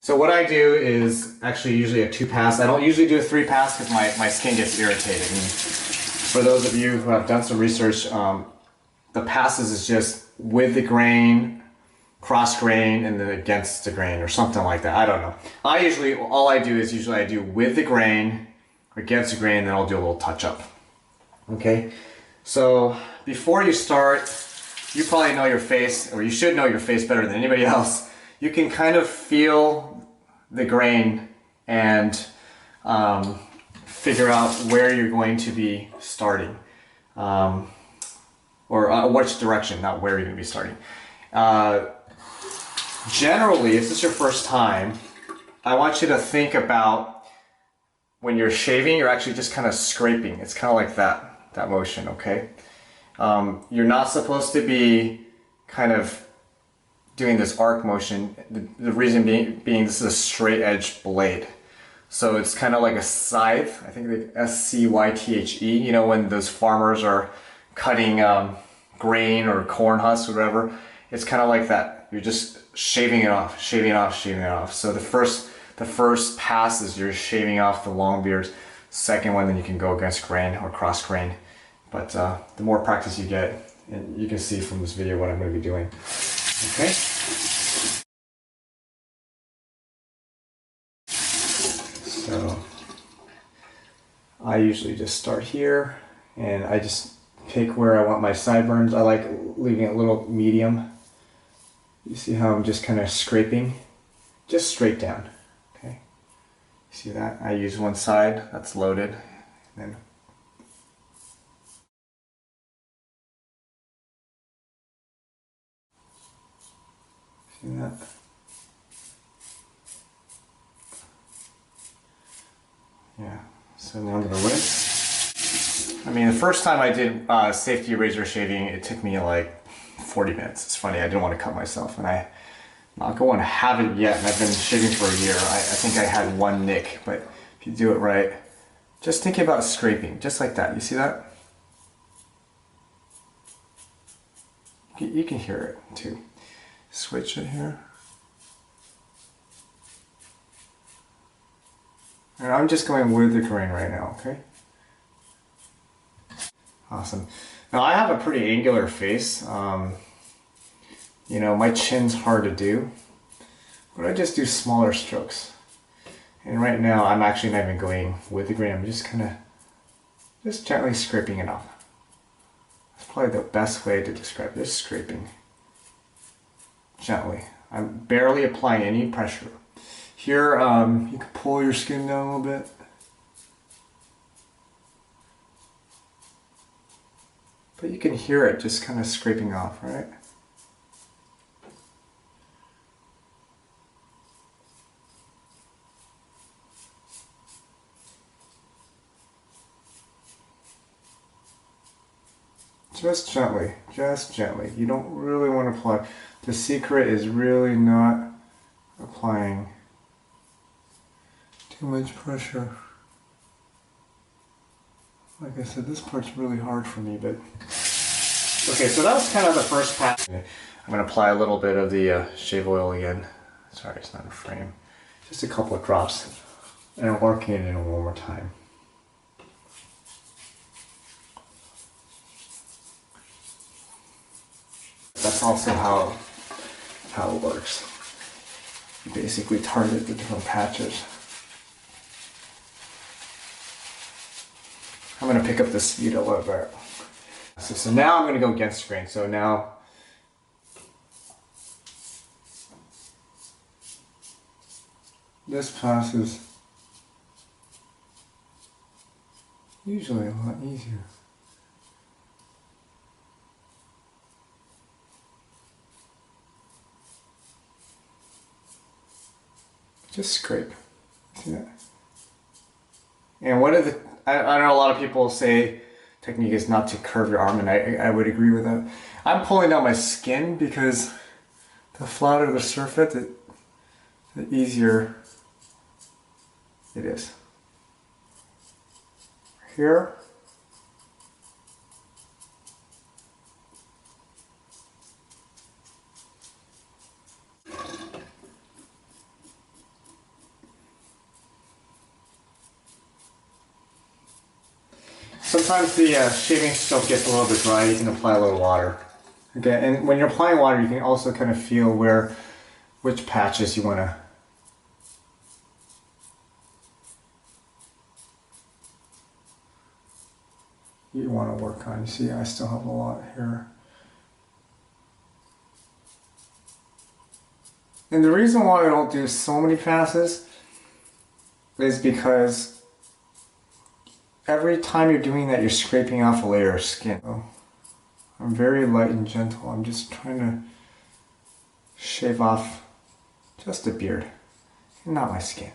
So what I do is actually usually a 2-pass. I don't usually do a 3-pass because my skin gets irritated. And for those of you who have done some research, the passes is just with the grain, cross grain, and then against the grain or something like that. I don't know. All I do is usually I do with the grain, against the grain, and then I'll do a little touch up. Okay? So before you start, you probably know your face, or you should know your face better than anybody else. You can kind of feel the grain and figure out where you're going to be starting. Or which direction, not where you're going to be starting. Generally, if this is your first time, I want you to think about when you're shaving, you're actually just kind of scraping. It's kind of like that motion, okay? You're not supposed to be kind of doing this arc motion. The reason being this is a straight edge blade. So it's kind of like a scythe. I think they S-C-Y-T-H-E. You know, when those farmers are cutting grain or corn husks or whatever, it's kind of like that. You're just shaving it off, shaving it off, shaving it off. So the first pass is you're shaving off the long beards. Second one, then you can go against grain or cross grain. But the more practice you get, and you can see from this video what I'm going to be doing. Okay. So I usually just start here, and I just pick where I want my sideburns. I like leaving it a little medium. You see how I'm just kind of scraping, just straight down. Okay. See that? I use one side that's loaded, and then see that? Yeah, so now I'm going to rinse. I mean, the first time I did safety razor shaving, it took me like 40 minutes. It's funny, I didn't want to cut myself, and I'm not going to have it yet, and I've been shaving for a year. I think I had one nick, but if you do it right, just think about scraping, just like that. You see that? You can hear it too. Switch it here. And I'm just going with the grain right now, okay? Awesome. Now I have a pretty angular face. You know, my chin's hard to do, but I just do smaller strokes. And right now I'm actually not even going with the grain. I'm just kind of, just gently scraping it off. That's probably the best way to describe this, scraping. Gently. I'm barely applying any pressure. Here, you can pull your skin down a little bit. But you can hear it just kind of scraping off, right? Just gently, just gently. You don't really want to apply. The secret is really not applying too much pressure. Like I said, this part's really hard for me, but... Okay, so that was kind of the first pass. I'm going to apply a little bit of the shave oil again. Sorry, it's not in frame. Just a couple of drops. And I'm working it in one more time. That's also how it works. You basically target the different patches. I'm going to pick up the speed a little bit. So now I'm going to go against grain. So now this pass is usually a lot easier. Just scrape. See that? And one of the, I know a lot of people say technique is not to curve your arm, and I would agree with that. I'm pulling down my skin because the flatter the surface, the easier it is. Here, Sometimes the shaving soap gets a little bit dry, you can apply a little water. Okay, and when you're applying water, you can also kind of feel which patches you want to. You want to work on. You see, I still have a lot here. And the reason why I don't do so many passes is because every time you're doing that, you're scraping off a layer of skin. So I'm very light and gentle. I'm just trying to shave off just the beard, and not my skin.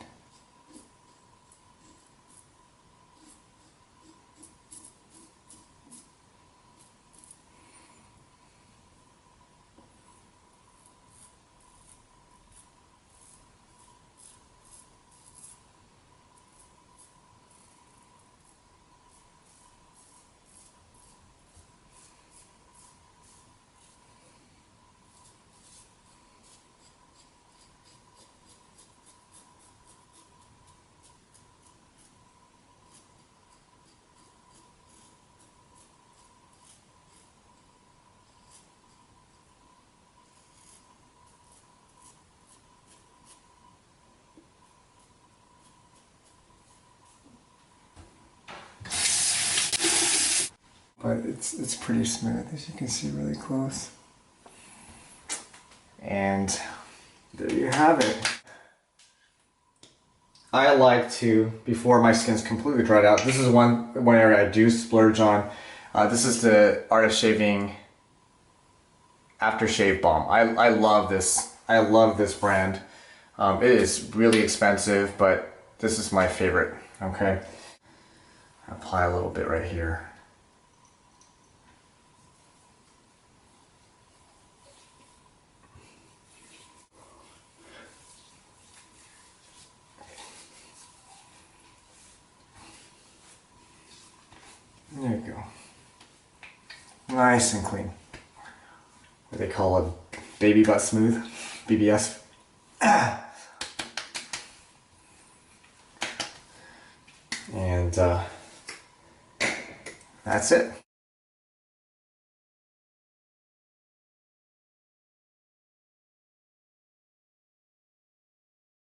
But it's pretty smooth, as you can see really close. And there you have it. I like to, before my skin's completely dried out, this is one area I do splurge on. This is the Art of Shaving aftershave balm. I love this. I love this brand. It is really expensive, but this is my favorite. Okay, apply a little bit right here. There you go. Nice and clean. What they call a baby butt smooth, BBS. And that's it.